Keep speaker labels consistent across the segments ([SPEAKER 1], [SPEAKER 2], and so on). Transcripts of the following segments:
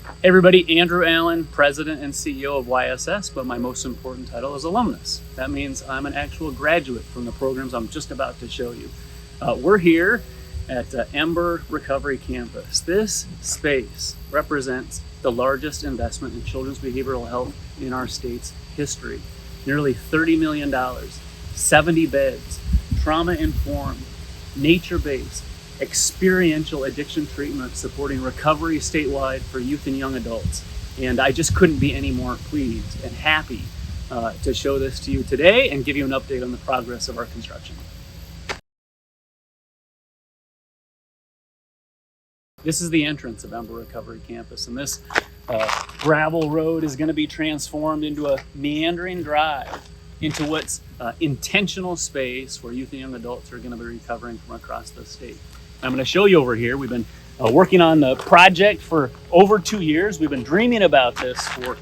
[SPEAKER 1] Hey everybody, Andrew Allen, President and CEO of YSS, but my most important title is alumnus. That means I'm an actual graduate from the programs I'm just about to show you. We're here at Ember Recovery Campus. This space represents the largest investment in children's behavioral health in our state's history. Nearly $30 million, 70 beds, trauma-informed, nature-based, experiential addiction treatment supporting recovery statewide for youth and young adults. And I just couldn't be any more pleased and happy to show this to you today and give you an update on the progress of our construction. This is the entrance of Ember Recovery Campus, and this gravel road is going to be transformed into a meandering drive into what's intentional space where youth and young adults are going to be recovering from across the state. I'm going to show you over here. We've been working on the project for over 2 years. We've been dreaming about this for,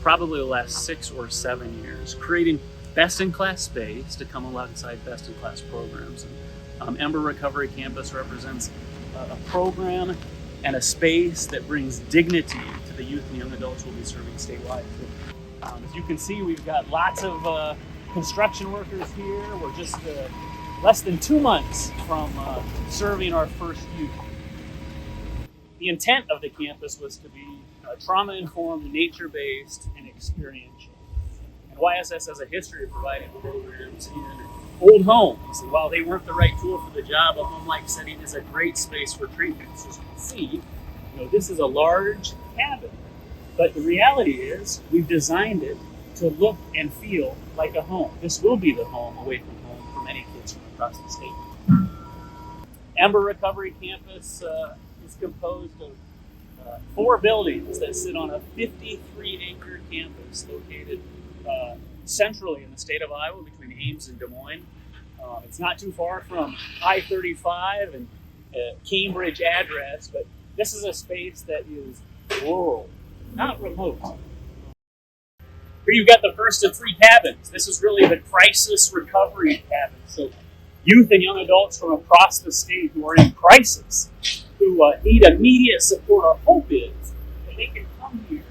[SPEAKER 1] probably the last 6 or 7 years, creating best-in-class space to come alongside best-in-class programs. And Ember Recovery Campus represents a program and a space that brings dignity to the youth and young adults we'll be serving statewide. So, as you can see, we've got lots of construction workers here. We're just less than 2 months from serving our first youth. The intent of the campus was to be trauma-informed, nature-based, and experiential. And YSS has a history of providing programs in old homes. And while they weren't the right tool for the job, a home-like setting is a great space for treatment. So as you can see, this is a large cabin. But the reality is, we've designed it to look and feel like a home. This will be the home away from home for many kids from across the state. Ember Recovery Campus is composed of 4 buildings that sit on a 53-acre campus located centrally in the state of Iowa between Ames and Des Moines. It's not too far from I-35 and Cambridge address, but this is a space that is rural, not remote. Here you've got the first of 3 cabins. This is really the crisis recovery cabin. So youth and young adults from across the state who are in crisis, who need immediate support, our hope is that they can come here,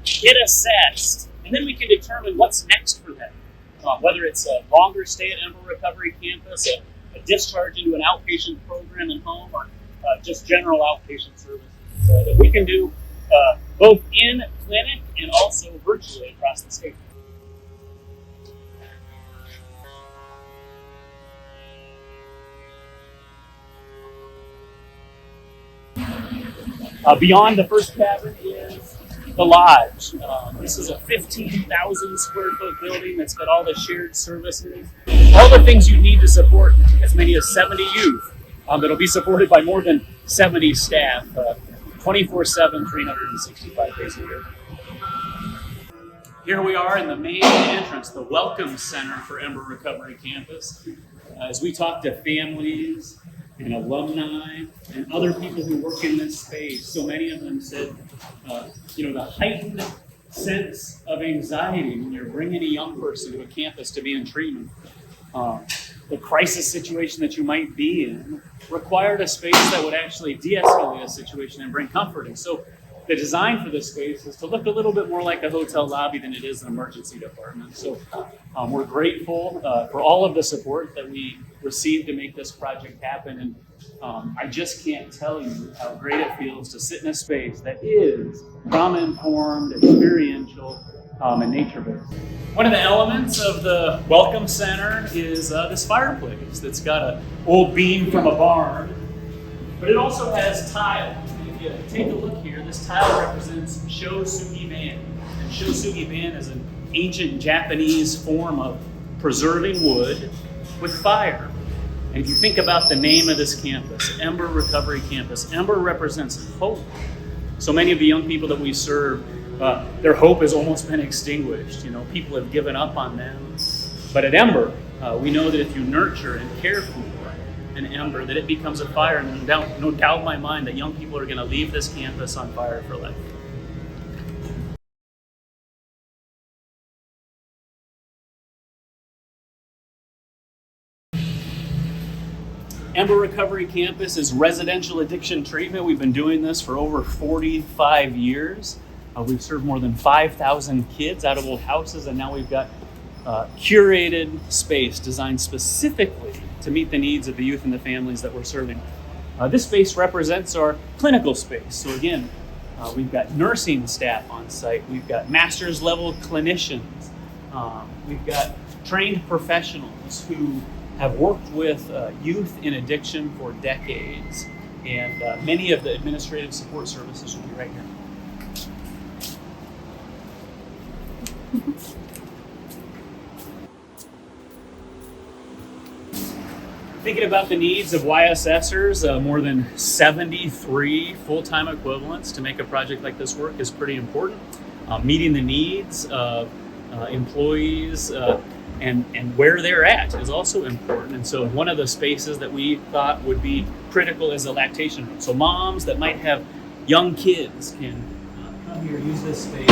[SPEAKER 1] get assessed, and then we can determine what's next for them. Whether it's a longer stay at Ember Recovery Campus, a discharge into an outpatient program at home, or just general outpatient services that we can do both in clinic and also virtually across the state. Beyond the first cabin is the lodge. This is a 15,000 square foot building that's got all the shared services, all the things you need to support as many as 70 youth. That'll be supported by more than 70 staff, 24/7, 365 days a year. Here we are in the main entrance, the Welcome Center for Ember Recovery Campus. As we talk to families and alumni and other people who work in this space, so many of them said, the heightened sense of anxiety when you're bringing a young person to a campus to be in treatment, the crisis situation that you might be in required a space that would actually de-escalate a situation and bring comfort. And so the design for this space is to look a little bit more like a hotel lobby than it is an emergency department. So we're grateful for all of the support that we received to make this project happen. And I just can't tell you how great it feels to sit in a space that is trauma-informed, experiential, and nature-based. One of the elements of the Welcome Center is this fireplace that's got an old beam from a barn, but it also has tile. If you take a look here, this tile represents Shosugi-ban. And Shosugi-ban is an ancient Japanese form of preserving wood with fire. And if you think about the name of this campus, Ember Recovery Campus, Ember represents hope. So many of the young people that we serve, their hope has almost been extinguished. People have given up on them. But at Ember, we know that if you nurture and care for an ember, that it becomes a fire. And no doubt in my mind that young people are going to leave this campus on fire for life. Ember Recovery Campus is residential addiction treatment. We've been doing this for over 45 years. We've served more than 5,000 kids out of old houses, and now we've got curated space designed specifically to meet the needs of the youth and the families that we're serving. This space represents our clinical space. So again, we've got nursing staff on site. We've got master's level clinicians. We've got trained professionals who have worked with youth in addiction for decades. And many of the administrative support services will be right here. Thinking about the needs of YSSers, more than 73 full-time equivalents to make a project like this work is pretty important. Meeting the needs of employees and where they're at is also important. And so one of the spaces that we thought would be critical is a lactation room. So moms that might have young kids can come here, use this space.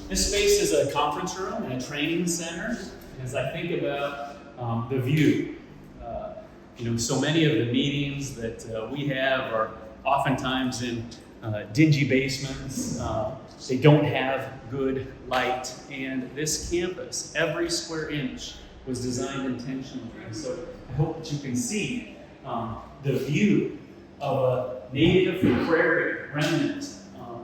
[SPEAKER 1] This space is a conference room and a training center. As I think about the view, so many of the meetings that we have are oftentimes in dingy basements. They don't have good light. And this campus, every square inch was designed intentionally. And so I hope that you can see the view of a native prairie remnant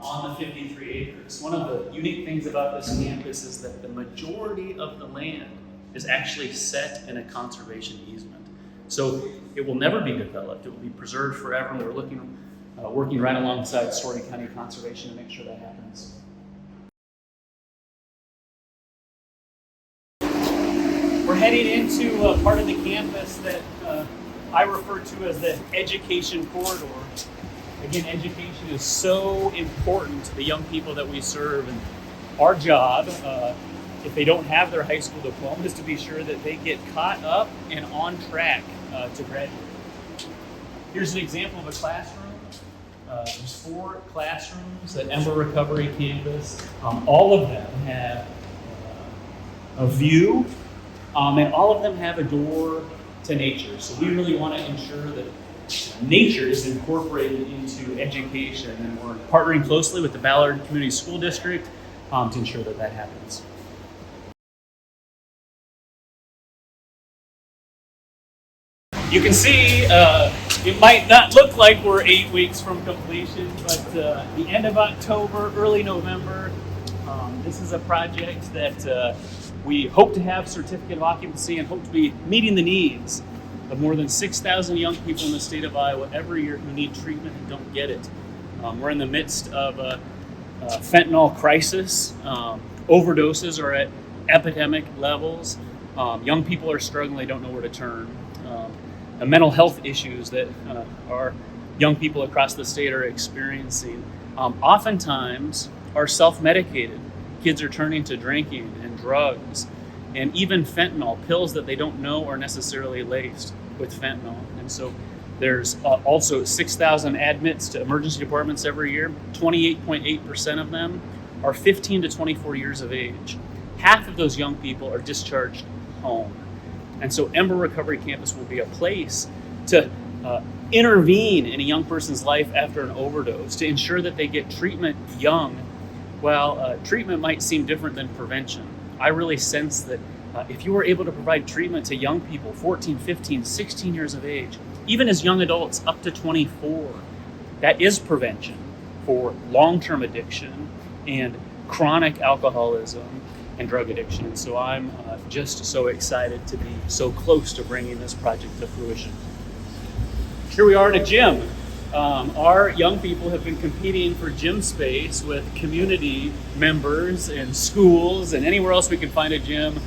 [SPEAKER 1] on the 53 acres. One of the unique things about this campus is that the majority of the land is actually set in a conservation easement. So it will never be developed. It will be preserved forever. And we're working right alongside Story County Conservation to make sure that happens. We're heading into a part of the campus that I refer to as the education corridor. Again, education is so important to the young people that we serve, and our job, if they don't have their high school diploma, is to be sure that they get caught up and on track to graduate. Here's an example of a classroom. There's 4 classrooms at Ember Recovery Campus. All of them have a view, and all of them have a door to nature. So we really want to ensure that nature is incorporated into education, and we're partnering closely with the Ballard Community School District to ensure that that happens. You can see it might not look like we're 8 weeks from completion, but the end of October, early November, this is a project that we hope to have certificate of occupancy and hope to be meeting the needs of more than 6,000 young people in the state of Iowa every year who need treatment and don't get it. We're in the midst of a fentanyl crisis. Overdoses are at epidemic levels. Young people are struggling, they don't know where to turn. The mental health issues that our young people across the state are experiencing oftentimes are self-medicated. Kids are turning to drinking and drugs, and even fentanyl, pills that they don't know are necessarily laced with fentanyl. And so there's also 6,000 admits to emergency departments every year. 28.8% of them are 15 to 24 years of age. Half of those young people are discharged home. And so Ember Recovery Campus will be a place to intervene in a young person's life after an overdose, to ensure that they get treatment young. While treatment might seem different than prevention, I really sense that if you are able to provide treatment to young people, 14, 15, 16 years of age, even as young adults up to 24, that is prevention for long-term addiction and chronic alcoholism and drug addiction. And so I'm just so excited to be so close to bringing this project to fruition. Here we are in a gym. Our young people have been competing for gym space with community members and schools and anywhere else we can find a gym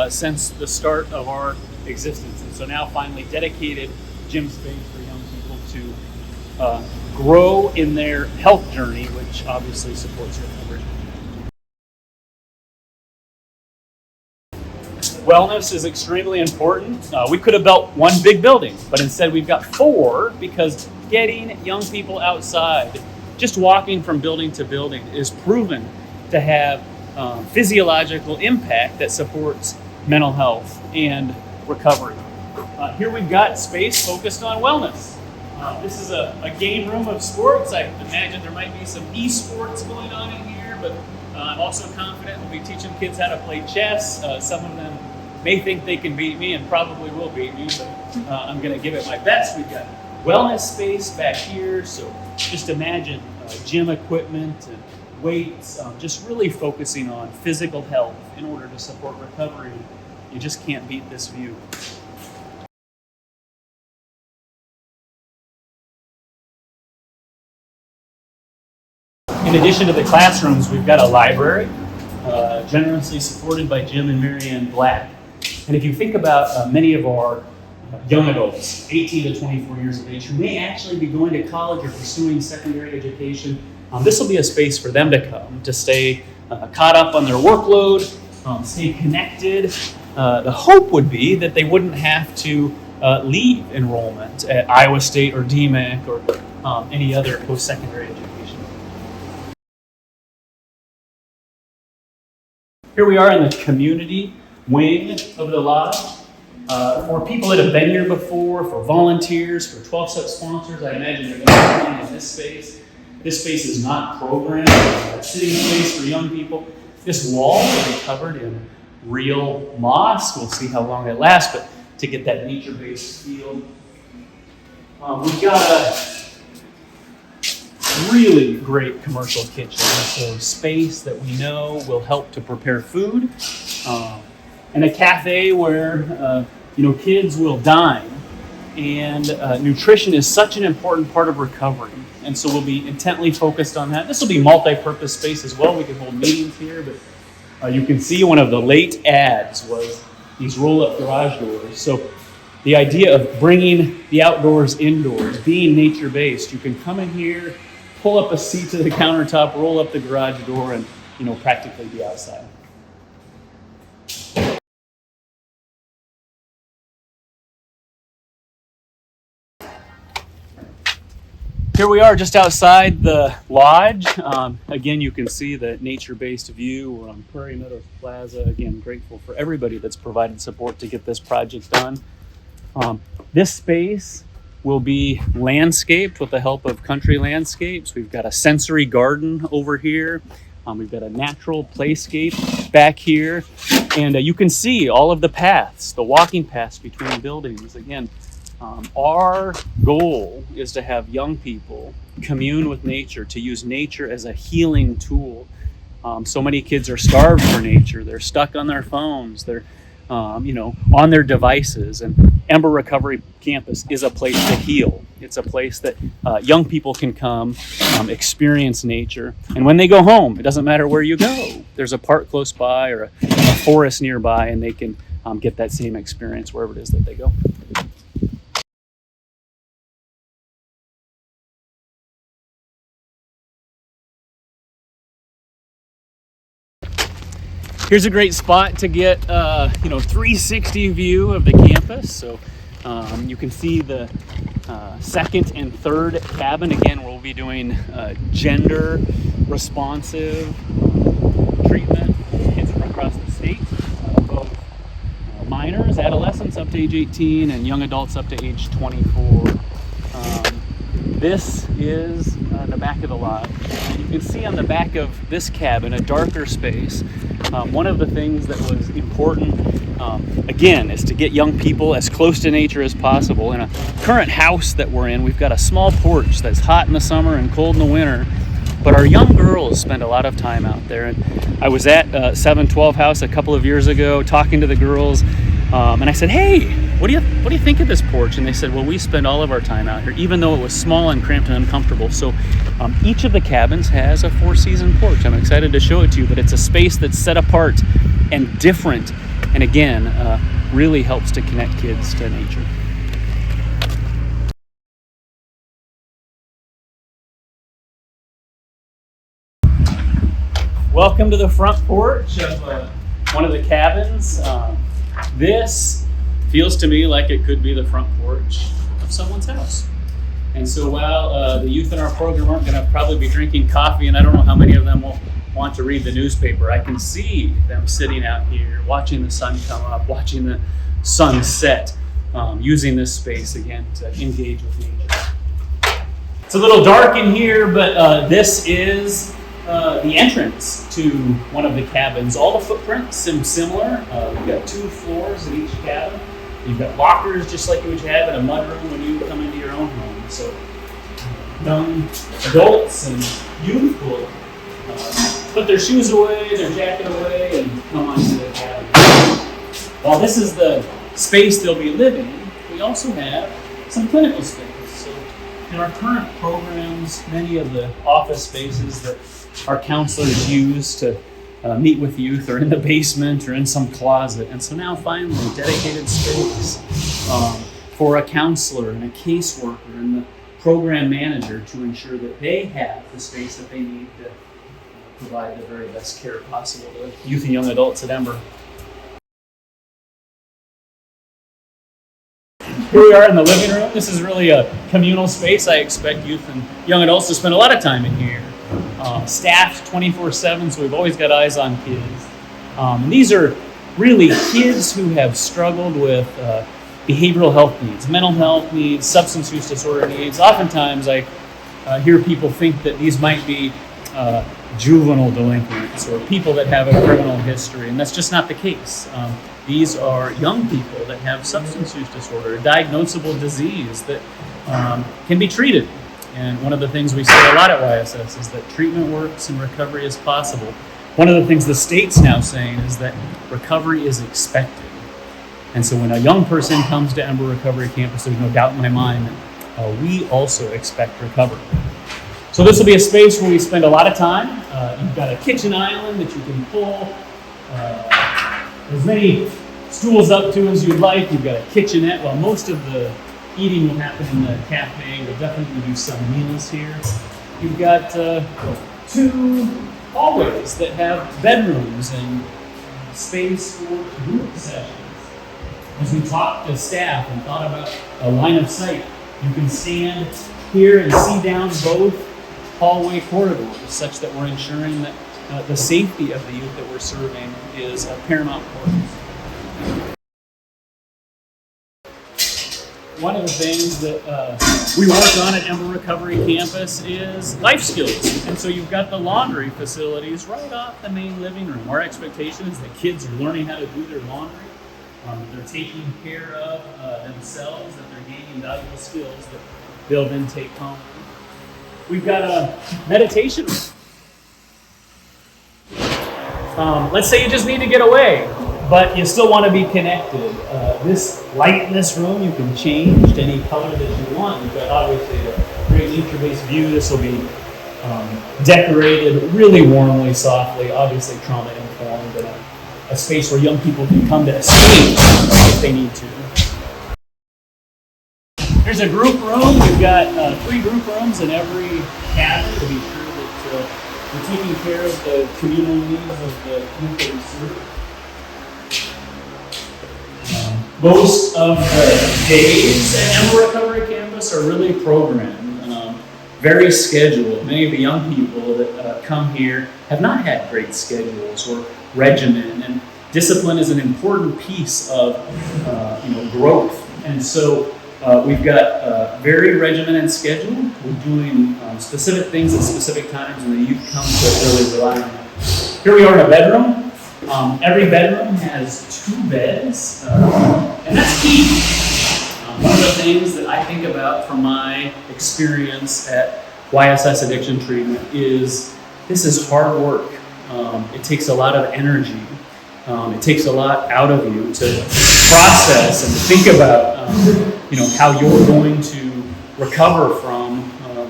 [SPEAKER 1] since the start of our existence. And so now finally dedicated gym space for young people to grow in their health journey, which obviously supports recovery. Wellness is extremely important. We could have built one big building, but instead we've got 4 because getting young people outside, just walking from building to building, is proven to have physiological impact that supports mental health and recovery. Here we've got space focused on wellness. This is a game room of sports. I imagine there might be some esports going on in here, but I'm also confident we'll be teaching kids how to play chess. Some of them may think they can beat me and probably will beat me, but I'm going to give it my best. We've got wellness space back here, so just imagine gym equipment and weights, just really focusing on physical health in order to support recovery. You just can't beat this view. In addition to the classrooms, we've got a library, generously supported by Jim and Marianne Black. And if you think about many of our young adults, 18 to 24 years of age, who may actually be going to college or pursuing secondary education, this will be a space for them to come, to stay caught up on their workload, stay connected. The hope would be that they wouldn't have to leave enrollment at Iowa State or DMAC or any other post-secondary education. Here we are in the community wing of the lodge. For people that have been here before, for volunteers, for 12-step sponsors, I imagine they're going to be in this space. This space is not programmed. It's a sitting space for young people. This wall will be covered in real moss. We'll see how long it lasts, but to get that nature-based feel. We've got a really great commercial kitchen, so space that we know will help to prepare food, and a cafe where kids will dine. And nutrition is such an important part of recovery, and so we'll be intently focused on that. This will be multi-purpose space as well. We can hold meetings here, but you can see one of the late ads was these roll-up garage doors. So the idea of bringing the outdoors indoors, being nature-based, you can come in here, pull up a seat to the countertop, roll up the garage door, and practically be outside. Here we are just outside the lodge. Again, you can see the nature-based view. We're on Prairie Meadows Plaza. Again, grateful for everybody that's provided support to get this project done. This space will be landscaped with the help of Country Landscapes. We've got a sensory garden over here. We've got a natural playscape back here. And you can see all of the paths, the walking paths between buildings. Again, our goal is to have young people commune with nature, to use nature as a healing tool. So many kids are starved for nature. They're stuck on their phones. They're on their devices. And Ember Recovery Campus is a place to heal. It's a place that young people can come, experience nature. And when they go home, it doesn't matter where you go. There's a park close by or a forest nearby, and they can get that same experience wherever it is that they go. Here's a great spot to get 360 view of the campus. So you can see the second and third cabin. Again, we'll be doing gender responsive treatment for kids from across the state, both minors, adolescents up to age 18, and young adults up to age 24. This is the back of the lodge. You can see on the back of this cabin a darker space. One of the things that was important, again, is to get young people as close to nature as possible. In a current house that we're in, we've got a small porch that's hot in the summer and cold in the winter, but our young girls spend a lot of time out there. And I was at 712 House a couple of years ago talking to the girls, and I said, "Hey, what do you think of this porch?" And they said, "Well, we spend all of our time out here, even though it was small and cramped and uncomfortable." So each of the cabins has a 4-season porch. I'm excited to show it to you, but it's a space that's set apart and different, and again, really helps to connect kids to nature. Welcome to the front porch of one of the cabins. This feels to me like it could be the front porch of someone's house. And so while the youth in our program aren't going to probably be drinking coffee, and I don't know how many of them will want to read the newspaper, I can see them sitting out here, watching the sun come up, watching the sun set, using this space again to engage with nature. It's a little dark in here, but this is the entrance to one of the cabins. All the footprints seem similar. We've got 2 floors in each cabin. You've got lockers just like you would have in a mudroom when you come into your own home. So young adults and youth will put their shoes away, their jacket away, and come onto the cabin. While this is the space they'll be living, we also have some clinical space. So in our current programs, many of the office spaces that our counselors use to meet with youth are in the basement or in some closet. And so now finally dedicated space for a counselor and a caseworker and the program manager to ensure that they have the space that they need to provide the very best care possible to youth and young adults at Ember. Here we are in the living room. This is really a communal space. I expect youth and young adults to spend a lot of time in here. Staffed 24/7, so we've always got eyes on kids. And these are really kids who have struggled with behavioral health needs, mental health needs, substance use disorder needs. Oftentimes I hear people think that these might be juvenile delinquents or people that have a criminal history, and that's just not the case. These are young people that have substance use disorder, a diagnosable disease that can be treated. And one of the things we say a lot at YSS is that treatment works and recovery is possible. One of the things the state's now saying is that recovery is expected. And so when a young person comes to Ember Recovery Campus, there's no doubt in my mind that we also expect recovery. So this will be a space where we spend a lot of time. You've got a kitchen island that you can pull as many stools up to as you'd like. You've got a kitchenette. While most of the eating will happen in the cafe, we'll definitely do some meals here. You've got 2 hallways that have bedrooms and space for group sessions. As we talked to staff and thought about a line of sight, you can stand here and see down both hallway corridors such that we're ensuring that the safety of the youth that we're serving is of paramount importance. One of the things that we work on at Ember Recovery Campus is life skills. And so you've got the laundry facilities right off the main living room. Our expectation is that kids are learning how to do their laundry, they're taking care of themselves, that they're gaining valuable skills that they'll then take home. We've got a meditation room. Let's say you just need to get away, but you still want to be connected. This light in this room, you can change to any color that you want. You've got obviously a great nature-based view. This will be decorated really warmly, softly, obviously trauma-informed, and a space where young people can come to escape if they need to. There's a group room. We've got 3 group rooms in every cabin to be sure that we're taking care of the communal needs of the youth that we serve. Most of the days at Ember Recovery Campus are really programmed, very scheduled. Many of the young people that come here have not had great schedules or regimen, and discipline is an important piece of growth. And so we've got very regimented schedule. We're doing specific things at specific times, and the youth come to really rely on that. Here we are in a bedroom. Every bedroom has 2 beds, and that's key. One of the things that I think about from my experience at YSS Addiction Treatment is this is hard work. It takes a lot of energy. It takes a lot out of you to process and think about how you're going to recover from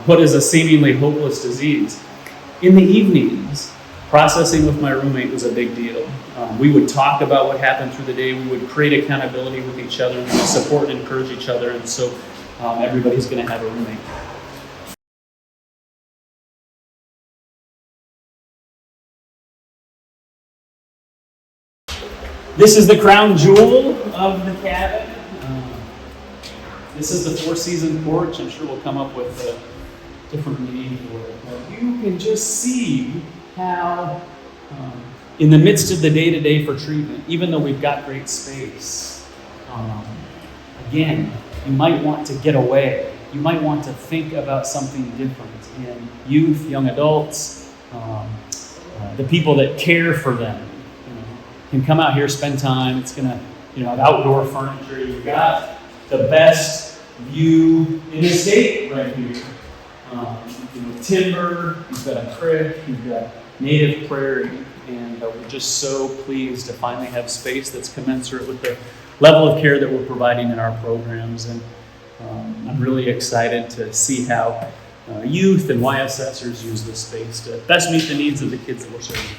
[SPEAKER 1] what is a seemingly hopeless disease. In the evenings, processing with my roommate was a big deal. We would talk about what happened through the day. We would create accountability with each other. We would support and encourage each other. And so everybody's going to have a roommate. This is the crown jewel of the cabin. This is the 4-season porch. I'm sure we'll come up with a different name for it. But you can just see how, in the midst of the day-to-day for treatment, even though we've got great space, again, you might want to get away. You might want to think about something different. And youth, young adults, the people that care for them, can come out here, spend time. It's gonna, have outdoor furniture. You've got the best view in the state right here. Timber. You've got a creek. You've got native prairie, and we're just so pleased to finally have space that's commensurate with the level of care that we're providing in our programs. And I'm really excited to see how youth and YSSers use this space to best meet the needs of the kids that we're serving.